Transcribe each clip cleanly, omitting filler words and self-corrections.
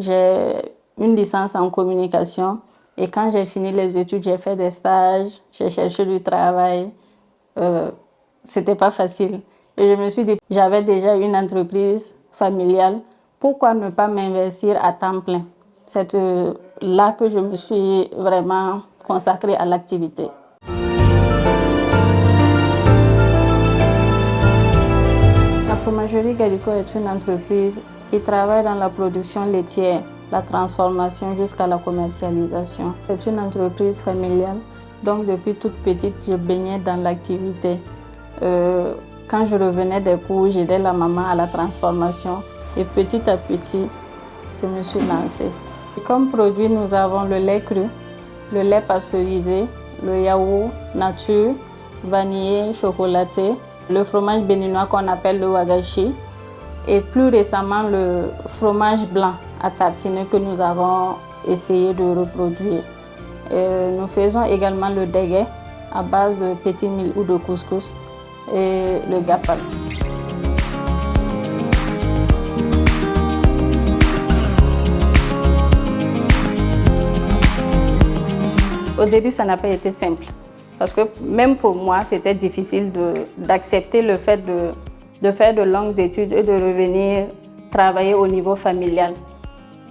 J'ai une licence en communication et quand j'ai fini les études, j'ai fait des stages, j'ai cherché du travail. C'était pas facile. Et je me suis dit, j'avais déjà une entreprise familiale, pourquoi ne pas m'investir à temps plein? C'est là que je me suis vraiment consacrée à l'activité. La fromagerie Galico est une entreprise qui travaille dans la production laitière, la transformation jusqu'à la commercialisation. C'est une entreprise familiale, donc depuis toute petite, je baignais dans l'activité. Quand je revenais des cours, j'aidais la maman à la transformation et petit à petit, je me suis lancée. Et comme produit, nous avons le lait cru, le lait pasteurisé, le yaourt nature, vanillé, chocolaté, le fromage béninois qu'on appelle le wagashi et plus récemment le fromage blanc à tartiner que nous avons essayé de reproduire. Nous faisons également le dégué à base de petits mil ou de couscous et le gapal. Au début, ça n'a pas été simple. Parce que même pour moi, c'était difficile d'accepter le fait de faire de longues études et de revenir travailler au niveau familial.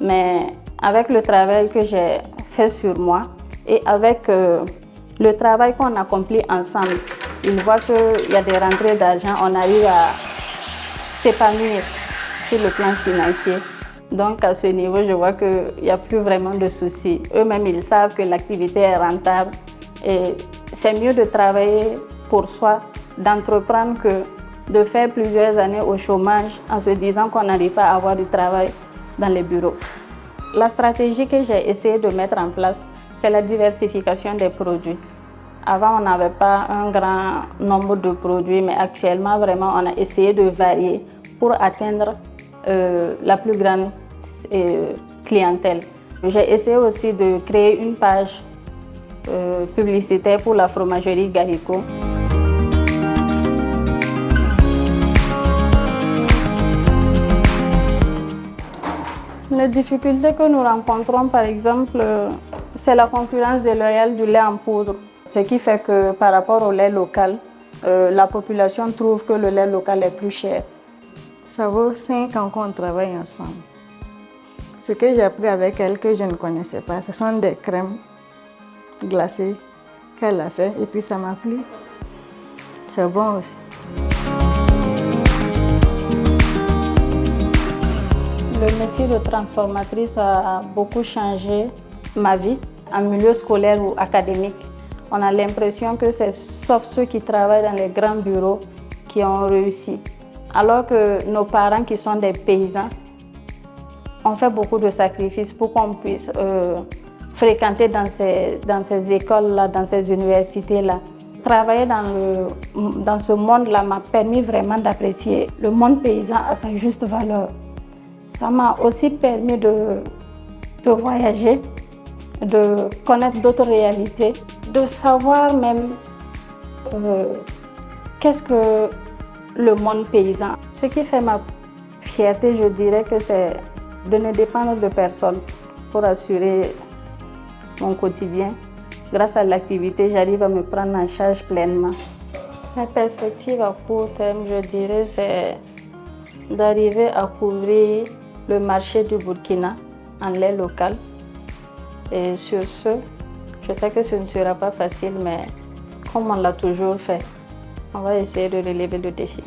Mais avec le travail que j'ai fait sur moi et avec le travail qu'on accomplit ensemble, il voit qu'il y a des rentrées d'argent, on arrive à s'épanouir sur le plan financier. Donc à ce niveau, je vois qu'il n'y a plus vraiment de soucis. Eux-mêmes, ils savent que l'activité est rentable et c'est mieux de travailler pour soi, d'entreprendre que de faire plusieurs années au chômage en se disant qu'on n'arrive pas à avoir du travail dans les bureaux. La stratégie que j'ai essayé de mettre en place, c'est la diversification des produits. Avant, on n'avait pas un grand nombre de produits, mais actuellement, vraiment, on a essayé de varier pour atteindre la plus grande clientèle. J'ai essayé aussi de créer une page publicitaire pour la fromagerie Galico. Les difficultés que nous rencontrons, par exemple, c'est la concurrence déloyale du lait en poudre. Ce qui fait que par rapport au lait local, la population trouve que le lait local est plus cher. Ça vaut 5 ans qu'on travaille ensemble. Ce que j'ai appris avec elle que je ne connaissais pas, ce sont des crèmes glacées qu'elle a fait et puis ça m'a plu. C'est bon aussi. Le métier de transformatrice a beaucoup changé ma vie en milieu scolaire ou académique. On a l'impression que c'est sauf ceux qui travaillent dans les grands bureaux qui ont réussi. Alors que nos parents qui sont des paysans ont fait beaucoup de sacrifices pour qu'on puisse fréquenter dans ces écoles-là, dans ces universités-là. Travailler dans ce monde-là m'a permis vraiment d'apprécier le monde paysan à sa juste valeur. Ça m'a aussi permis de voyager, de connaître d'autres réalités, de savoir même qu'est-ce que le monde paysan. Ce qui fait ma fierté, je dirais que c'est de ne dépendre de personne pour assurer mon quotidien. Grâce à l'activité, j'arrive à me prendre en charge pleinement. Mes perspectives à court terme, je dirais, c'est d'arriver à couvrir le marché du Burkina en lait local. Et sur ce, je sais que ce ne sera pas facile, mais comme on l'a toujours fait, on va essayer de relever le défi.